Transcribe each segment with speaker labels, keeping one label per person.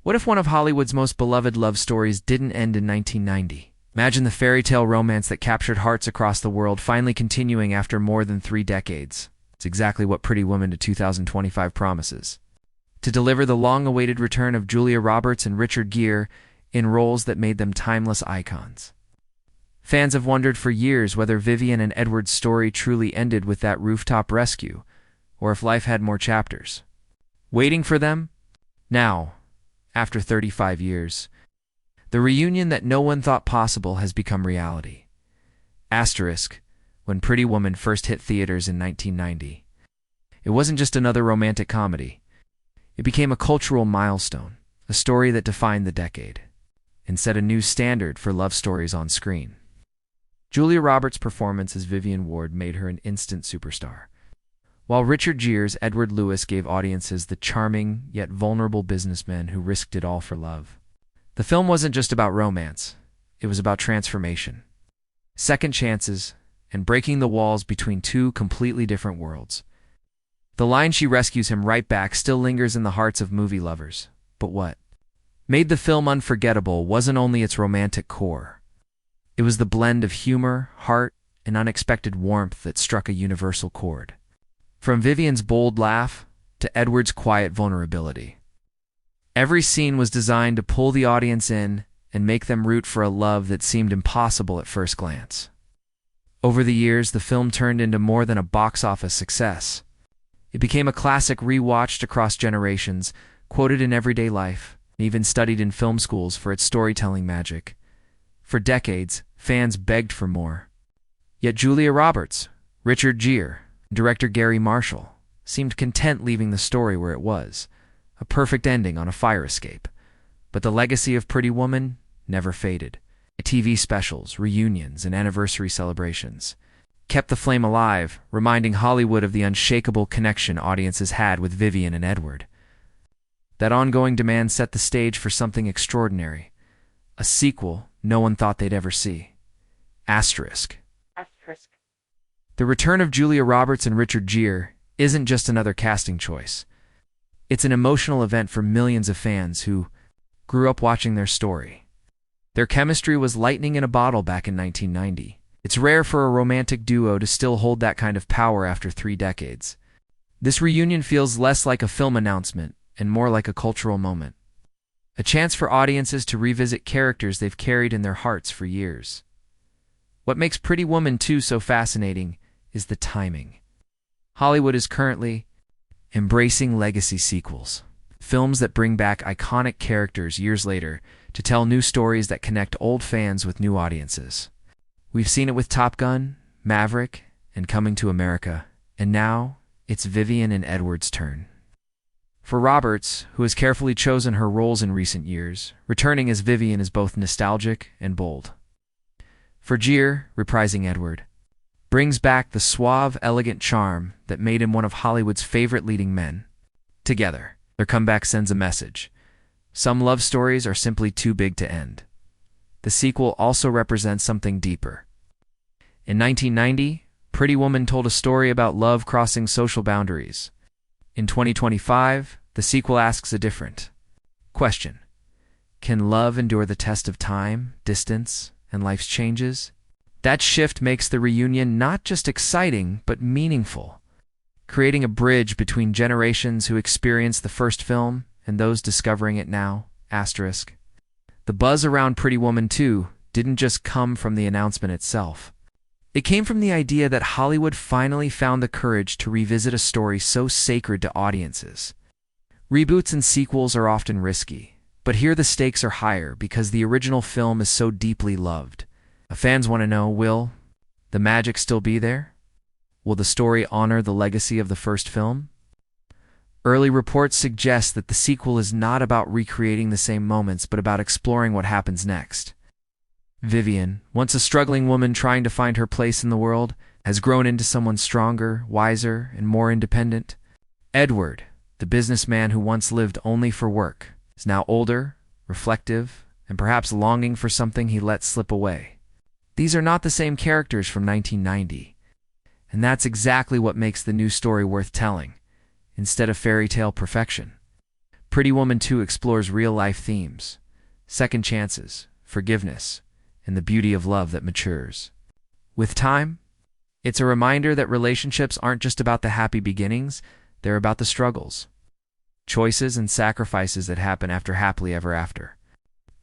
Speaker 1: What if one of Hollywood's most beloved love stories didn't end in 1990? Imagine the fairy tale romance that captured hearts across the world finally continuing after more than 3 decades. It's exactly what Pretty Woman to 2025 promises. To deliver the long-awaited return of Julia Roberts and Richard Gere in roles that made them timeless icons. Fans have wondered for years whether Vivian and Edward's story truly ended with that rooftop rescue, or if life had more chapters waiting for them. Now, after 35 years, the reunion that no one thought possible has become reality. Asterisk, when Pretty Woman first hit theaters in 1990, it wasn't just another romantic comedy. It became a cultural milestone, a story that defined the decade, and set a new standard for love stories on screen. Julia Roberts' performance as Vivian Ward made her an instant superstar, while Richard Gere's Edward Lewis gave audiences the charming yet vulnerable businessman who risked it all for love. The film wasn't just about romance, it was about transformation, second chances, and breaking the walls between two completely different worlds. The line "she rescues him right back" still lingers in the hearts of movie lovers. But what made the film unforgettable wasn't only its romantic core. It was the blend of humor, heart, and unexpected warmth that struck a universal chord. From Vivian's bold laugh to Edward's quiet vulnerability, every scene was designed to pull the audience in and make them root for a love that seemed impossible at first glance. Over the years, the film turned into more than a box office success. It became a classic rewatched across generations, quoted in everyday life, and even studied in film schools for its storytelling magic. For decades, fans begged for more. Yet Julia Roberts, Richard Gere, and director Gary Marshall seemed content leaving the story where it was, a perfect ending on a fire escape. But the legacy of Pretty Woman never faded. TV specials, reunions, and anniversary celebrations kept the flame alive, reminding Hollywood of the unshakable connection audiences had with Vivian and Edward. That ongoing demand set the stage for something extraordinary, a sequel no one thought they'd ever see. Asterisk. The return of Julia Roberts and Richard Gere isn't just another casting choice. It's an emotional event for millions of fans who grew up watching their story. Their chemistry was lightning in a bottle back in 1990. It's rare for a romantic duo to still hold that kind of power after 3 decades. This reunion feels less like a film announcement and more like a cultural moment. A chance for audiences to revisit characters they've carried in their hearts for years. What makes Pretty Woman 2 so fascinating is the timing. Hollywood is currently embracing legacy sequels, films that bring back iconic characters years later to tell new stories that connect old fans with new audiences. We've seen it with Top Gun, Maverick, and Coming to America, and now it's Vivian and Edward's turn. For Roberts, who has carefully chosen her roles in recent years, returning as Vivian is both nostalgic and bold. For Gere, reprising Edward, brings back the suave, elegant charm that made him one of Hollywood's favorite leading men. Together, their comeback sends a message. Some love stories are simply too big to end. The sequel also represents something deeper. In 1990, Pretty Woman told a story about love crossing social boundaries. In 2025, the sequel asks a different question. Can love endure the test of time, distance, and life's changes? That shift makes the reunion not just exciting, but meaningful, creating a bridge between generations who experienced the first film and those discovering it now. Asterisk. The buzz around Pretty Woman 2 didn't just come from the announcement itself. It came from the idea that Hollywood finally found the courage to revisit a story so sacred to audiences. Reboots and sequels are often risky, but here the stakes are higher because the original film is so deeply loved. Fans want to know, will the magic still be there? Will the story honor the legacy of the first film? Early reports suggest that the sequel is not about recreating the same moments, but about exploring what happens next. Vivian, once a struggling woman trying to find her place in the world, has grown into someone stronger, wiser, and more independent. Edward, the businessman who once lived only for work, is now older, reflective, and perhaps longing for something he let slip away. These are not the same characters from 1990, and that's exactly what makes the new story worth telling, instead of fairy tale perfection. Pretty Woman 2 explores real-life themes, second chances, forgiveness, and the beauty of love that matures. With time, it's a reminder that relationships aren't just about the happy beginnings, they're about the struggles, choices, and sacrifices that happen after happily ever after.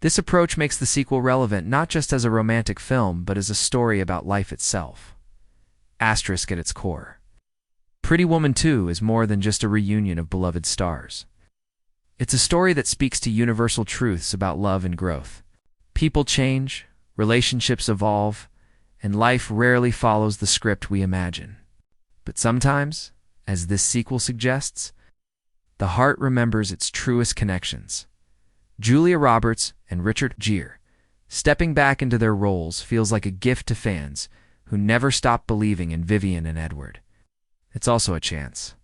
Speaker 1: This approach makes the sequel relevant not just as a romantic film, but as a story about life itself. Asterisk at its core. Pretty Woman 2 is more than just a reunion of beloved stars. It's a story that speaks to universal truths about love and growth. People change, relationships evolve, and life rarely follows the script we imagine. But sometimes, as this sequel suggests, the heart remembers its truest connections. Julia Roberts and Richard Gere stepping back into their roles feels like a gift to fans who never stop believing in Vivian and Edward. It's also a chance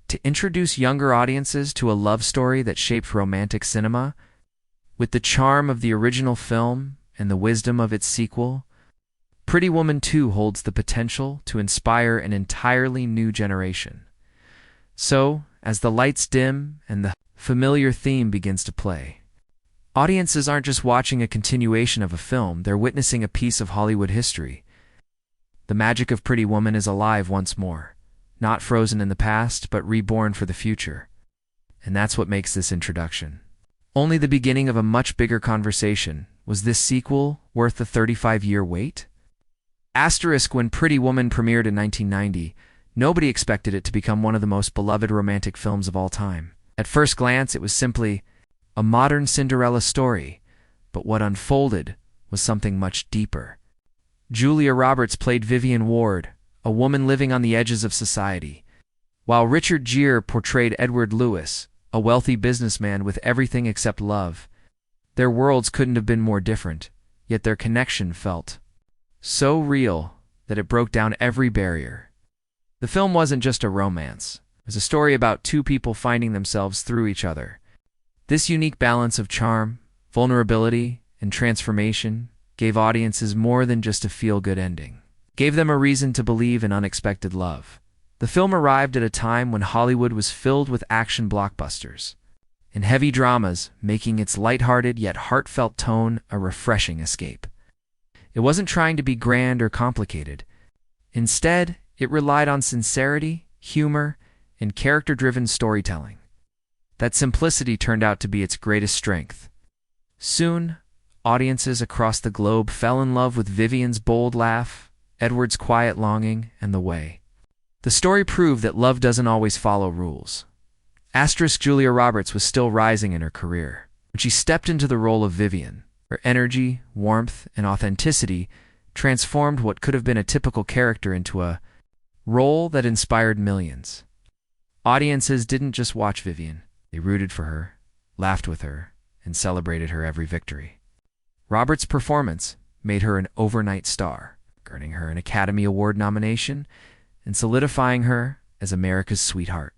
Speaker 1: to introduce younger audiences to a love story that shaped romantic cinema. With the charm of the original film and the wisdom of its sequel, Pretty Woman 2 holds the potential to inspire an entirely new generation. So, as the lights dim and the familiar theme begins to play, audiences aren't just watching a continuation of a film, they're witnessing a piece of Hollywood history. The magic of Pretty Woman is alive once more, not frozen in the past, but reborn for the future. And that's what makes this introduction only the beginning of a much bigger conversation. Was this sequel worth the 35-year wait? Asterisk, when Pretty Woman premiered in 1990, nobody expected it to become one of the most beloved romantic films of all time. At first glance, it was simply a modern Cinderella story, but what unfolded was something much deeper. Julia Roberts played Vivian Ward, a woman living on the edges of society, while Richard Gere portrayed Edward Lewis, a wealthy businessman with everything except love. Their worlds couldn't have been more different, yet their connection felt so real that it broke down every barrier. The film wasn't just a romance. It was a story about two people finding themselves through each other. This unique balance of charm, vulnerability, and transformation gave audiences more than just a feel-good ending. It gave them a reason to believe in unexpected love. The film arrived at a time when Hollywood was filled with action blockbusters and heavy dramas, making its lighthearted yet heartfelt tone a refreshing escape. It wasn't trying to be grand or complicated. Instead, it relied on sincerity, humor, and character-driven storytelling. That simplicity turned out to be its greatest strength. Soon, audiences across the globe fell in love with Vivian's bold laugh, Edward's quiet longing, and the way the story proved that love doesn't always follow rules. Asterisk, Julia Roberts was still rising in her career when she stepped into the role of Vivian. Her energy, warmth, and authenticity transformed what could have been a typical character into a role that inspired millions. Audiences didn't just watch Vivian. They rooted for her, laughed with her, and celebrated her every victory. Roberts' performance made her an overnight star, earning her an Academy Award nomination and solidifying her as America's sweetheart.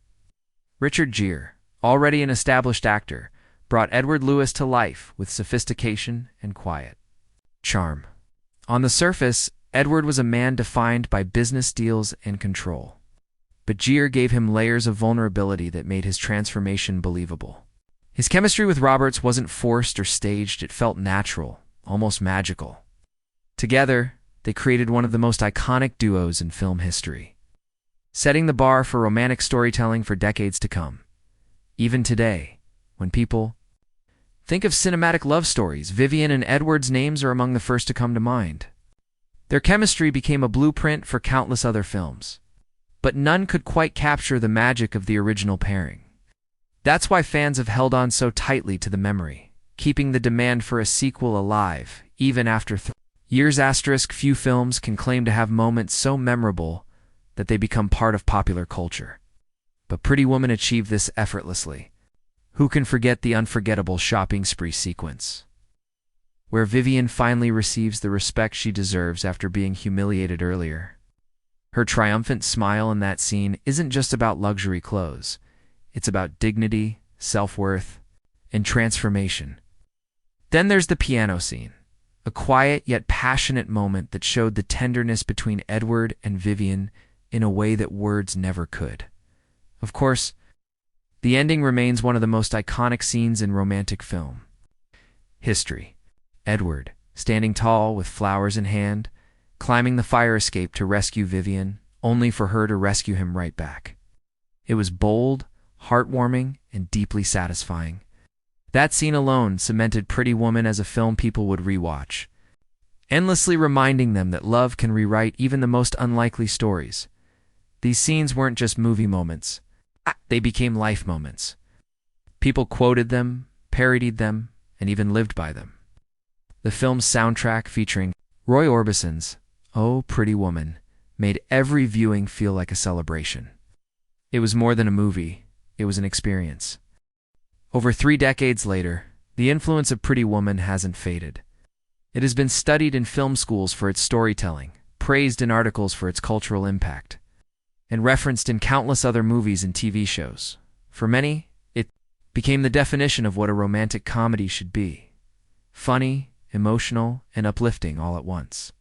Speaker 1: Richard Gere, already an established actor, brought Edward Lewis to life with sophistication and quiet charm. On the surface, Edward was a man defined by business deals and control, but Gere gave him layers of vulnerability that made his transformation believable. His chemistry with Roberts wasn't forced or staged, it felt natural, almost magical. Together, they created one of the most iconic duos in film history, setting the bar for romantic storytelling for decades to come. Even today, when people think of cinematic love stories, Vivian and Edward's names are among the first to come to mind. Their chemistry became a blueprint for countless other films, but none could quite capture the magic of the original pairing. That's why fans have held on so tightly to the memory, keeping the demand for a sequel alive, even after years. Asterisk, few films can claim to have moments so memorable that they become part of popular culture. But Pretty Woman achieved this effortlessly. Who can forget the unforgettable shopping spree sequence, where Vivian finally receives the respect she deserves after being humiliated earlier? Her triumphant smile in that scene isn't just about luxury clothes. It's about dignity, self-worth, and transformation. Then there's the piano scene, a quiet yet passionate moment that showed the tenderness between Edward and Vivian in a way that words never could. Of course, The ending remains one of the most iconic scenes in romantic film history. Edward, standing tall with flowers in hand, climbing the fire escape to rescue Vivian, only for her to rescue him right back. It was bold, heartwarming, and deeply satisfying. That scene alone cemented Pretty Woman as a film people would rewatch, endlessly reminding them that love can rewrite even the most unlikely stories. These scenes weren't just movie moments. They became life moments. People quoted them, parodied them, and even lived by them. The film's soundtrack, featuring Roy Orbison's "Oh, Pretty Woman," made every viewing feel like a celebration. It was more than a movie, it was an experience. Over 3 decades later, the influence of Pretty Woman hasn't faded. It has been studied in film schools for its storytelling, praised in articles for its cultural impact, and referenced in countless other movies and TV shows. For many, it became the definition of what a romantic comedy should be: funny, emotional, and uplifting all at once.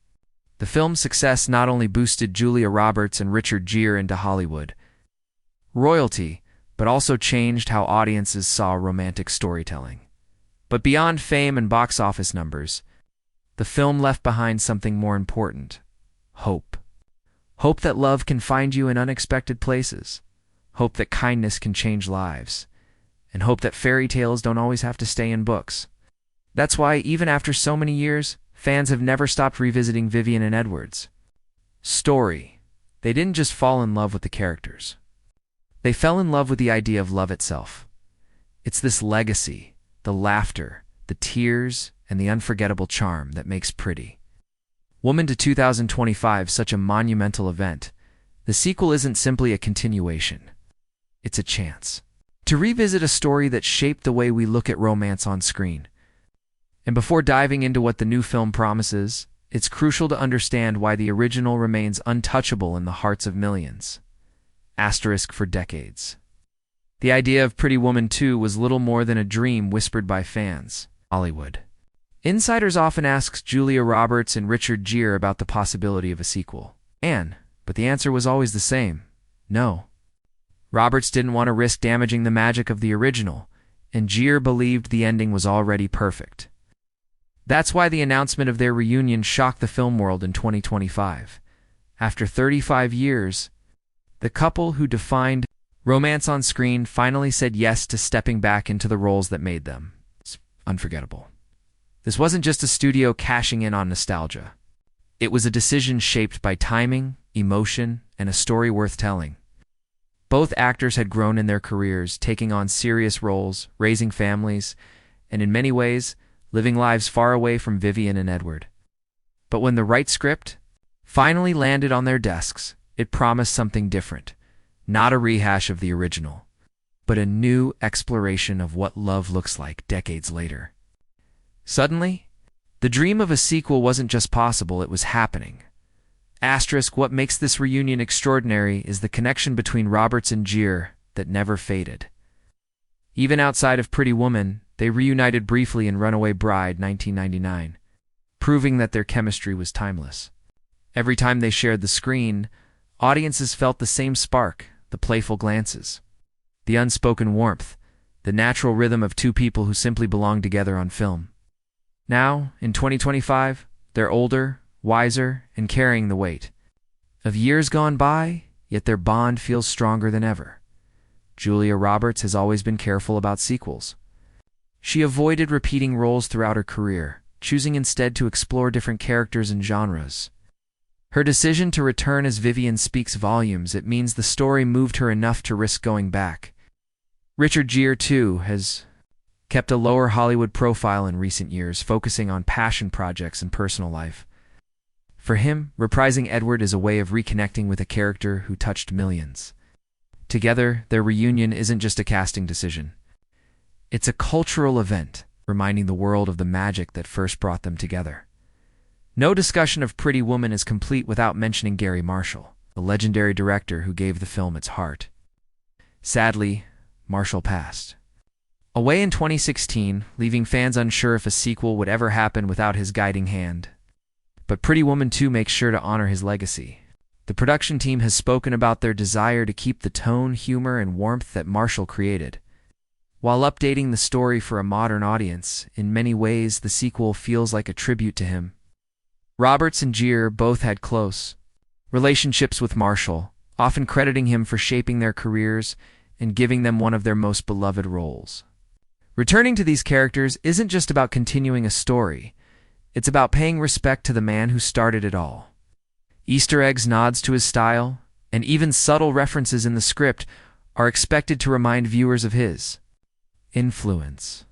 Speaker 1: The film's success not only boosted Julia Roberts and Richard Gere into Hollywood royalty, but also changed how audiences saw romantic storytelling. But beyond fame and box office numbers, the film left behind something more important: hope. Hope that love can find you in unexpected places. Hope that kindness can change lives. And hope that fairy tales don't always have to stay in books. That's why, even after so many years, fans have never stopped revisiting Vivian and Edward's story. They didn't just fall in love with the characters. They fell in love with the idea of love itself. It's this legacy, the laughter, the tears, and the unforgettable charm that makes Pretty Woman to 2025 such a monumental event. The sequel isn't simply a continuation. It's a chance to revisit a story that shaped the way we look at romance on screen. And before diving into what the new film promises, it's crucial to understand why the original remains untouchable in the hearts of millions. Asterisk for decades. The idea of Pretty Woman 2 was little more than a dream whispered by fans. Hollywood. Insiders often ask Julia Roberts and Richard Gere about the possibility of a sequel. But the answer was always the same: no. Roberts didn't want to risk damaging the magic of the original, and Gere believed the ending was already perfect. That's why the announcement of their reunion shocked the film world in 2025. After 35 years, the couple who defined romance on screen finally said yes to stepping back into the roles that made them. It's unforgettable. This wasn't just a studio cashing in on nostalgia. It was a decision shaped by timing, emotion, and a story worth telling. Both actors had grown in their careers, taking on serious roles, raising families, and in many ways, living lives far away from Vivian and Edward. But when the right script finally landed on their desks, it promised something different. Not a rehash of the original, but a new exploration of what love looks like decades later. Suddenly, the dream of a sequel wasn't just possible, it was happening. Asterisk, what makes this reunion extraordinary is the connection between Roberts and Gere that never faded. Even outside of Pretty Woman, they reunited briefly in Runaway Bride 1999, proving that their chemistry was timeless. Every time they shared the screen, audiences felt the same spark: the playful glances, the unspoken warmth, the natural rhythm of two people who simply belonged together on film. Now, in 2025, they're older, wiser, and carrying the weight of years gone by, yet their bond feels stronger than ever. Julia Roberts has always been careful about sequels. She avoided repeating roles throughout her career, choosing instead to explore different characters and genres. Her decision to return as Vivian speaks volumes. It means the story moved her enough to risk going back. Richard Gere, too, has kept a lower Hollywood profile in recent years, focusing on passion projects and personal life. For him, reprising Edward is a way of reconnecting with a character who touched millions. Together, their reunion isn't just a casting decision. It's a cultural event, reminding the world of the magic that first brought them together. No discussion of Pretty Woman is complete without mentioning Gary Marshall, the legendary director who gave the film its heart. Sadly, Marshall passed away in 2016, leaving fans unsure if a sequel would ever happen without his guiding hand. But Pretty Woman 2 makes sure to honor his legacy. The production team has spoken about their desire to keep the tone, humor, and warmth that Marshall created, while updating the story for a modern audience. In many ways, the sequel feels like a tribute to him. Roberts and Gere both had close relationships with Marshall, often crediting him for shaping their careers and giving them one of their most beloved roles. Returning to these characters isn't just about continuing a story, it's about paying respect to the man who started it all. Easter eggs, nods to his style, and even subtle references in the script are expected to remind viewers of his influence.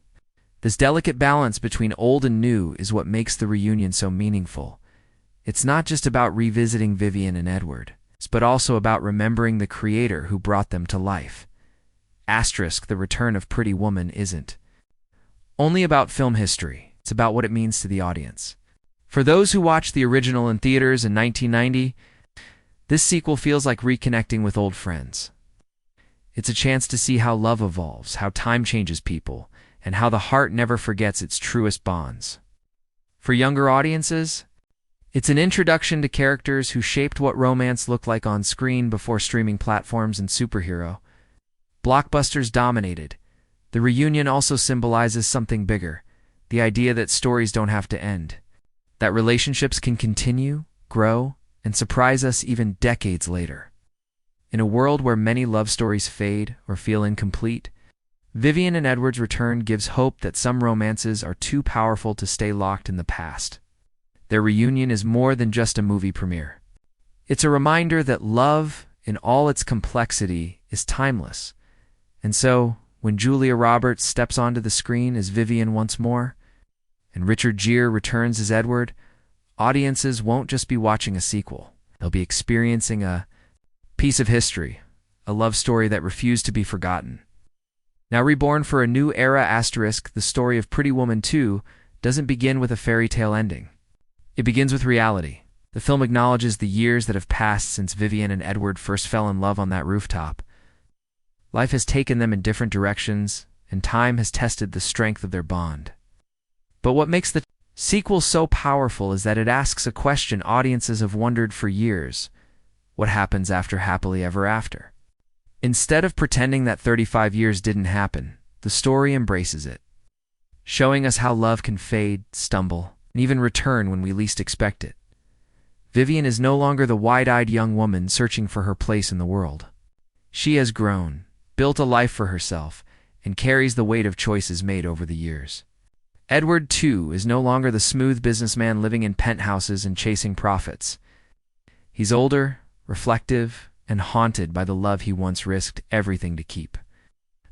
Speaker 1: This delicate balance between old and new is what makes the reunion so meaningful. It's not just about revisiting Vivian and Edward, but also about remembering the creator who brought them to life. The return of Pretty Woman isn't only about film history, it's about what it means to the audience. For those who watched the original in theaters in 1990, this sequel feels like reconnecting with old friends. It's a chance to see how love evolves, how time changes people, and how the heart never forgets its truest bonds. For younger audiences, it's an introduction to characters who shaped what romance looked like on screen before streaming platforms and superhero blockbusters dominated. The reunion also symbolizes something bigger, the idea that stories don't have to end, that relationships can continue, grow, and surprise us even decades later. In a world where many love stories fade or feel incomplete, Vivian and Edward's return gives hope that some romances are too powerful to stay locked in the past. Their reunion is more than just a movie premiere. It's a reminder that love, in all its complexity, is timeless. And so, when Julia Roberts steps onto the screen as Vivian once more, and Richard Gere returns as Edward, audiences won't just be watching a sequel. They'll be experiencing a piece of history, a love story that refused to be forgotten. Now reborn for a new era, the story of Pretty Woman 2 doesn't begin with a fairy tale ending. It begins with reality. The film acknowledges the years that have passed since Vivian and Edward first fell in love on that rooftop. Life has taken them in different directions, and time has tested the strength of their bond. But what makes the sequel so powerful is that it asks a question audiences have wondered for years: what happens after Happily Ever After? Instead of pretending that 35 years didn't happen, the story embraces it, showing us how love can fade, stumble, and even return when we least expect it. Vivian is no longer the wide-eyed young woman searching for her place in the world. She has grown, built a life for herself, and carries the weight of choices made over the years. Edward, too, is no longer the smooth businessman living in penthouses and chasing profits. He's older, reflective, and haunted by the love he once risked everything to keep.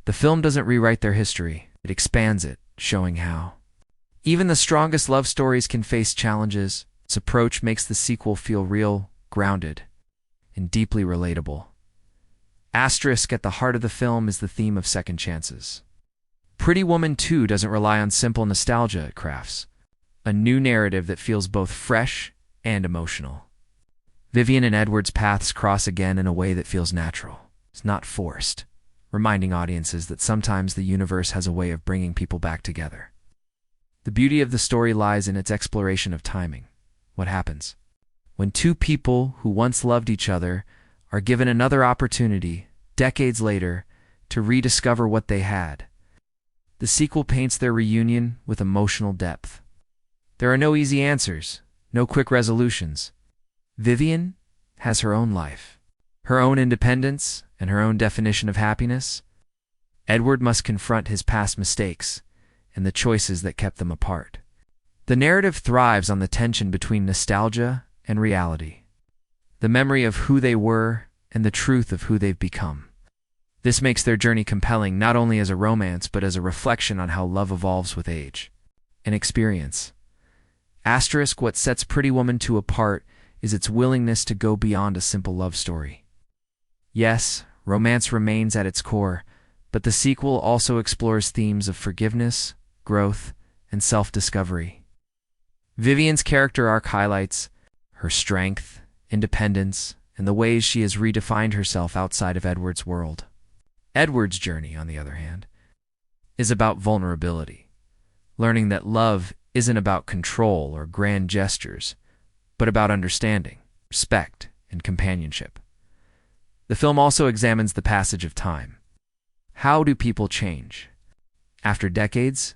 Speaker 1: The film doesn't rewrite their history, it expands it, showing how even the strongest love stories can face challenges. Its approach makes the sequel feel real, grounded, and deeply relatable. At the heart of the film is the theme of second chances. Pretty Woman 2 doesn't rely on simple nostalgia it crafts, a new narrative that feels both fresh and emotional. Vivian and Edward's paths cross again in a way that feels natural. It's not forced, reminding audiences that sometimes the universe has a way of bringing people back together. The beauty of the story lies in its exploration of timing. What happens when two people who once loved each other are given another opportunity, decades later, to rediscover what they had? The sequel paints their reunion with emotional depth. There are no easy answers, no quick resolutions. Vivian has her own life, her own independence, and her own definition of happiness. Edward must confront his past mistakes and the choices that kept them apart. The narrative thrives on the tension between nostalgia and reality, the memory of who they were and the truth of who they've become. This makes their journey compelling not only as a romance but as a reflection on how love evolves with age and experience. What sets Pretty Woman 2 apart is its willingness to go beyond a simple love story. Yes, romance remains at its core, but the sequel also explores themes of forgiveness, growth, and self-discovery. Vivian's character arc highlights her strength, independence, and the ways she has redefined herself outside of Edward's world. Edward's journey, on the other hand, is about vulnerability, learning that love isn't about control or grand gestures, but about understanding, respect, and companionship. The film also examines the passage of time. How do people change? After decades,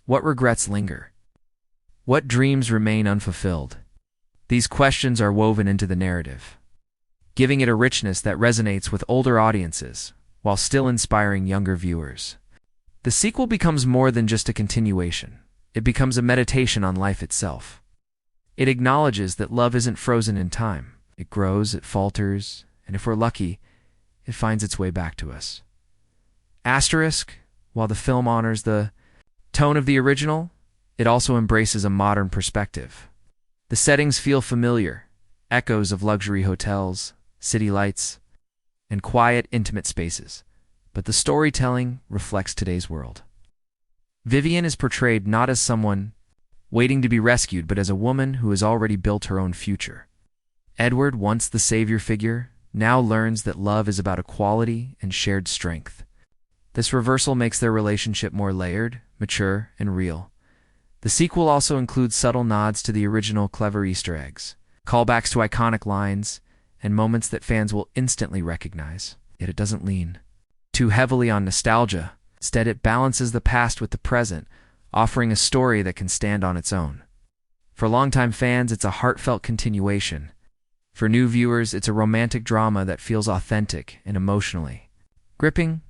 Speaker 1: what regrets linger? What dreams remain unfulfilled? These questions are woven into the narrative, giving it a richness that resonates with older audiences while still inspiring younger viewers. The sequel becomes more than just a continuation. It becomes a meditation on life itself. It acknowledges that love isn't frozen in time. It grows, it falters, and if we're lucky, it finds its way back to us. Asterisk, while the film honors the tone of the original, it also embraces a modern perspective. The settings feel familiar, echoes of luxury hotels, city lights, and quiet, intimate spaces, but the storytelling reflects today's world. Vivian is portrayed not as someone waiting to be rescued, but as a woman who has already built her own future. Edward, once the savior figure, now learns that love is about equality and shared strength. This reversal makes their relationship more layered, mature, and real. The sequel also includes subtle nods to the original, clever Easter eggs, callbacks to iconic lines, and moments that fans will instantly recognize. Yet it doesn't lean too heavily on nostalgia. Instead, it balances the past with the present, offering a story that can stand on its own. For longtime fans, it's a heartfelt continuation. For new viewers, it's a romantic drama that feels authentic and emotionally gripping.